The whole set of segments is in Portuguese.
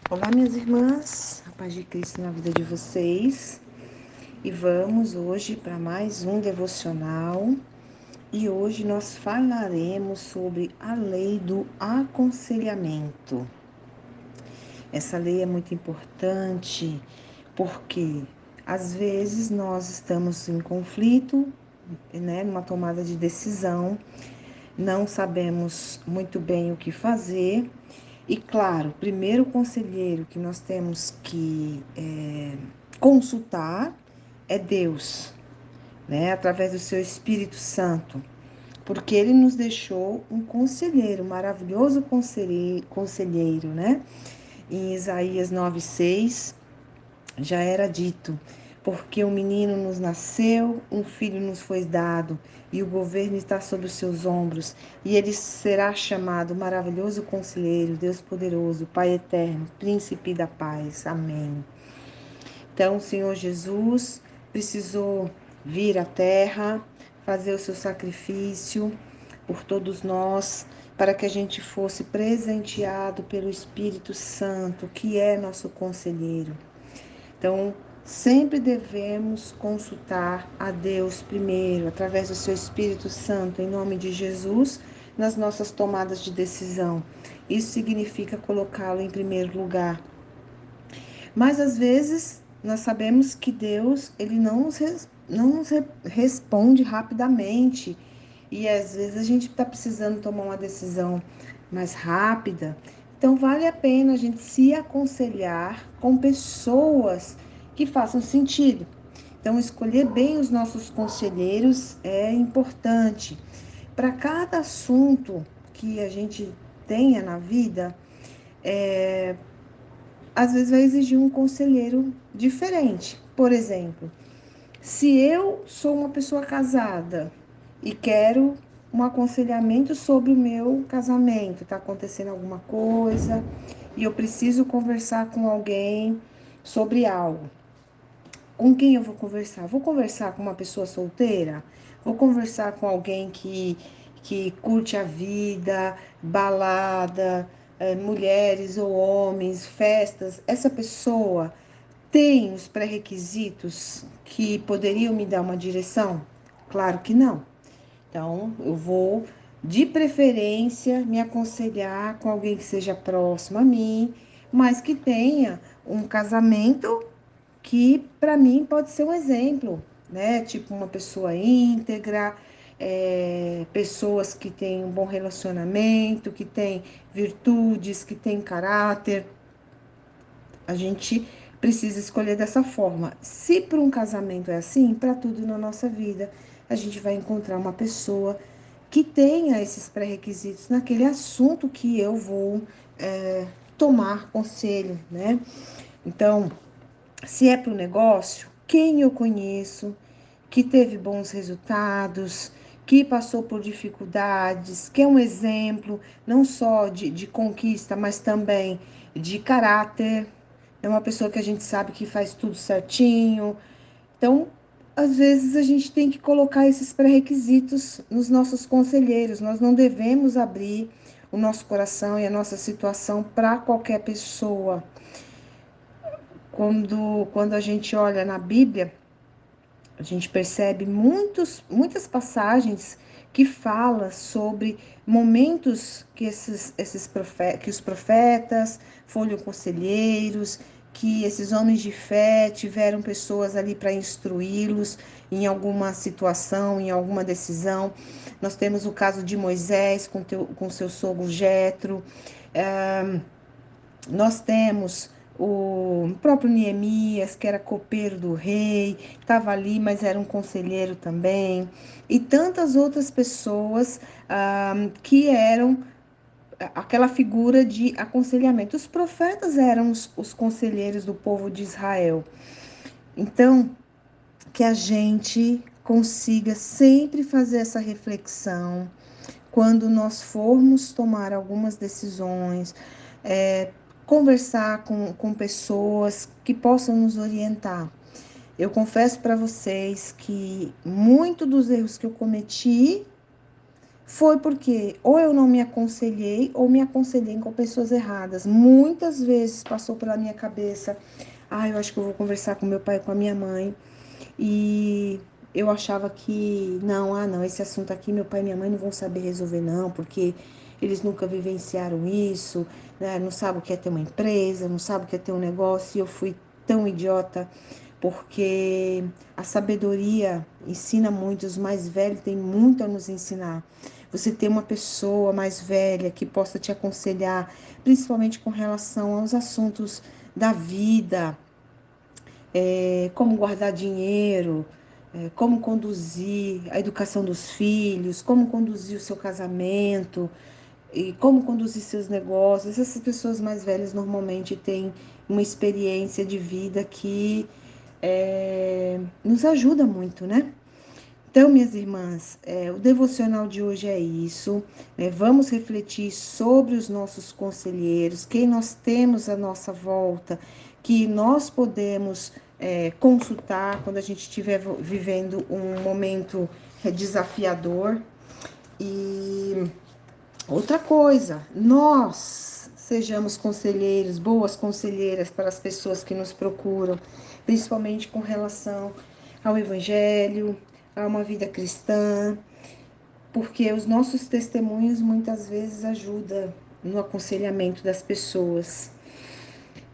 Olá, minhas irmãs, a paz de Cristo na vida de vocês. E vamos hoje para mais um devocional. E hoje nós falaremos sobre a lei do aconselhamento. Essa lei é muito importante porque às vezes nós estamos em conflito, numa tomada de decisão, não sabemos muito bem o que fazer. E claro, o primeiro conselheiro que nós temos que consultar é Deus, né? Através do seu Espírito Santo, porque ele nos deixou um conselheiro, um maravilhoso conselheiro, né? Em Isaías 9:6 já era dito: porque um menino nos nasceu, um filho nos foi dado, e o governo está sobre os seus ombros, e ele será chamado Maravilhoso Conselheiro, Deus Poderoso, Pai Eterno, Príncipe da Paz. Amém. Então, o Senhor Jesus precisou vir à terra, fazer o seu sacrifício por todos nós, para que a gente fosse presenteado pelo Espírito Santo, que é nosso conselheiro. Então, sempre devemos consultar a Deus primeiro, através do seu Espírito Santo, em nome de Jesus, nas nossas tomadas de decisão. Isso significa colocá-lo em primeiro lugar. Mas às vezes nós sabemos que Deus, ele não nos responde rapidamente. E às vezes a gente está precisando tomar uma decisão mais rápida. Então vale a pena a gente se aconselhar com pessoas que façam sentido. Então escolher bem os nossos conselheiros é importante. Para cada assunto que a gente tenha na vida, às vezes vai exigir um conselheiro diferente. Por exemplo, se eu sou uma pessoa casada e quero um aconselhamento sobre o meu casamento, está acontecendo alguma coisa e eu preciso conversar com alguém sobre algo. Com quem eu vou conversar? Vou conversar com uma pessoa solteira? Vou conversar com alguém que curte a vida, balada, mulheres ou homens, festas? Essa pessoa tem os pré-requisitos que poderiam me dar uma direção? Claro que não. Então, eu vou, de preferência, me aconselhar com alguém que seja próximo a mim, mas que tenha um casamento que, para mim, pode ser um exemplo, né? Tipo, uma pessoa íntegra, pessoas que têm um bom relacionamento, que têm virtudes, que têm caráter. A gente precisa escolher dessa forma. Se para um casamento é assim, para tudo na nossa vida, a gente vai encontrar uma pessoa que tenha esses pré-requisitos naquele assunto que eu vou tomar conselho, né? Então, se é para o negócio, quem eu conheço, que teve bons resultados, que passou por dificuldades, que é um exemplo não só de conquista, mas também de caráter. É uma pessoa que a gente sabe que faz tudo certinho. Então, às vezes a gente tem que colocar esses pré-requisitos nos nossos conselheiros. Nós não devemos abrir o nosso coração e a nossa situação para qualquer pessoa. Quando a gente olha na Bíblia, a gente percebe muitas passagens que falam sobre momentos que os profetas foram conselheiros, que esses homens de fé tiveram pessoas ali para instruí-los em alguma situação, em alguma decisão. Nós temos o caso de Moisés com seu sogro Jetro. Nós temos o próprio Neemias, que era copeiro do rei, estava ali, mas era um conselheiro também, e tantas outras pessoas que eram aquela figura de aconselhamento. Os profetas eram os conselheiros do povo de Israel. Então, que a gente consiga sempre fazer essa reflexão quando nós formos tomar algumas decisões, conversar com pessoas que possam nos orientar. Eu confesso para vocês que muito dos erros que eu cometi Foi porque ou eu não me aconselhei ou me aconselhei com pessoas erradas. Muitas vezes passou pela minha cabeça, eu acho que eu vou conversar com meu pai e com a minha mãe. E eu achava que, não, esse assunto aqui meu pai e minha mãe não vão saber resolver não, porque eles nunca vivenciaram isso, né? Não sabem o que é ter uma empresa, não sabem o que é ter um negócio. E eu fui tão idiota, porque a sabedoria ensina muito, os mais velhos têm muito a nos ensinar. Você ter uma pessoa mais velha que possa te aconselhar, principalmente com relação aos assuntos da vida, como guardar dinheiro, como conduzir a educação dos filhos, como conduzir o seu casamento e como conduzir seus negócios. Essas pessoas mais velhas normalmente têm uma experiência de vida que nos ajuda muito, né? Então, minhas irmãs, o devocional de hoje é isso, né? Vamos refletir sobre os nossos conselheiros, quem nós temos à nossa volta, que nós podemos consultar quando a gente estiver vivendo um momento desafiador. E outra coisa, nós sejamos conselheiros, boas conselheiras para as pessoas que nos procuram, principalmente com relação ao Evangelho, a uma vida cristã, porque os nossos testemunhos muitas vezes ajudam no aconselhamento das pessoas.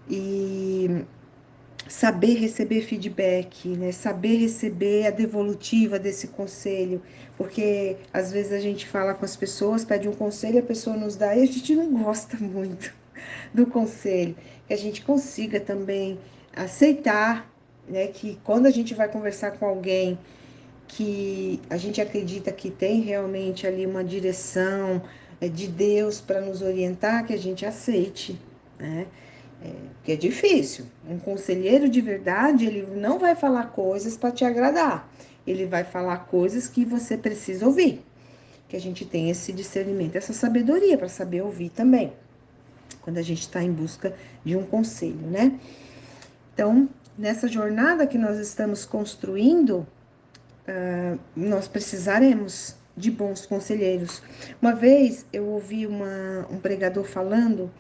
E saber receber feedback, né? Saber receber a devolutiva desse conselho, porque às vezes a gente fala com as pessoas, pede um conselho, a pessoa nos dá e a gente não gosta muito do conselho, que a gente consiga também aceitar, né, que quando a gente vai conversar com alguém que a gente acredita que tem realmente ali uma direção de Deus para nos orientar, que a gente aceite, né? Que é difícil. Um conselheiro de verdade, ele não vai falar coisas para te agradar. Ele vai falar coisas que você precisa ouvir. Que a gente tem esse discernimento, essa sabedoria para saber ouvir também, quando a gente está em busca de um conselho, né? Então, nessa jornada que nós estamos construindo, nós precisaremos de bons conselheiros. Uma vez eu ouvi um pregador falando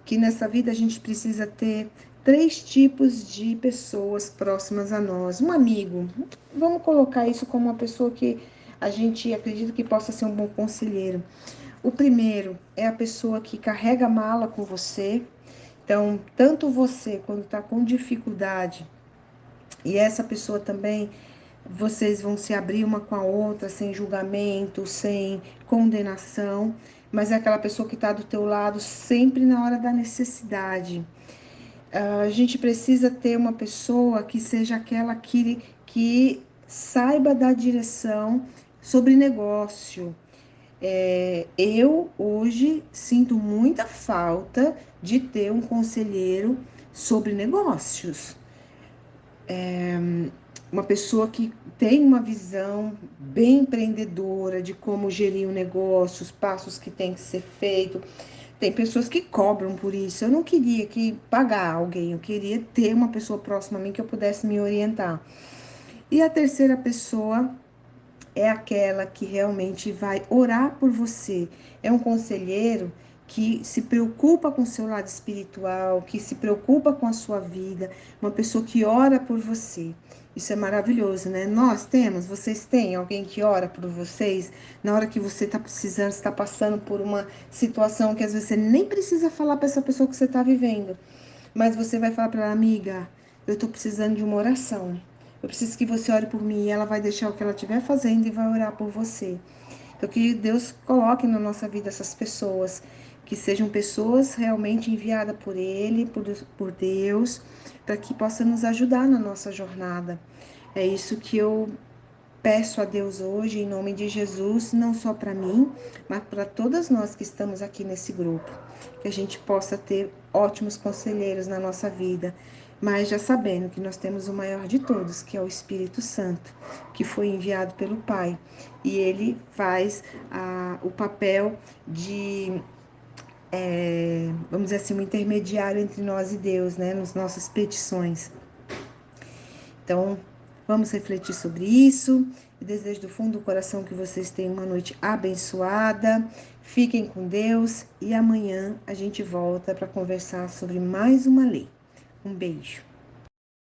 que nessa vida a gente precisa ter 3 tipos de pessoas próximas a nós. Um amigo, vamos colocar isso como uma pessoa que a gente acredita que possa ser um bom conselheiro. O primeiro é a pessoa que carrega a mala com você. Então, tanto você, quando está com dificuldade, e essa pessoa também, vocês vão se abrir uma com a outra, sem julgamento, sem condenação, mas é aquela pessoa que está do teu lado sempre na hora da necessidade. A gente precisa ter uma pessoa que seja aquela que saiba dar direção sobre negócio. Eu hoje sinto muita falta de ter um conselheiro sobre negócios. Uma pessoa que tem uma visão bem empreendedora de como gerir um negócio, os passos que tem que ser feito. Tem pessoas que cobram por isso. Eu não queria pagar alguém, eu queria ter uma pessoa próxima a mim que eu pudesse me orientar. E a terceira pessoa é aquela que realmente vai orar por você. É um conselheiro que se preocupa com o seu lado espiritual, que se preocupa com a sua vida, uma pessoa que ora por você. Isso é maravilhoso, né? Vocês têm alguém que ora por vocês na hora que você está precisando, está passando por uma situação que às vezes você nem precisa falar para essa pessoa que você está vivendo, mas você vai falar para ela, amiga, eu estou precisando de uma oração. Eu preciso que você ore por mim. E ela vai deixar o que ela estiver fazendo e vai orar por você. Então, que Deus coloque na nossa vida essas pessoas, que sejam pessoas realmente enviadas por Ele, por Deus, para que possa nos ajudar na nossa jornada. É isso que eu peço a Deus hoje, em nome de Jesus, não só para mim, mas para todas nós que estamos aqui nesse grupo. Que a gente possa ter ótimos conselheiros na nossa vida, mas já sabendo que nós temos o maior de todos, que é o Espírito Santo, que foi enviado pelo Pai. E ele faz o papel de, vamos dizer assim, um intermediário entre nós e Deus, né, nas nossas petições. Então, Vamos refletir sobre isso. E desejo do fundo do coração que vocês tenham uma noite abençoada. Fiquem com Deus e amanhã a gente volta para conversar sobre mais uma lei. Um beijo.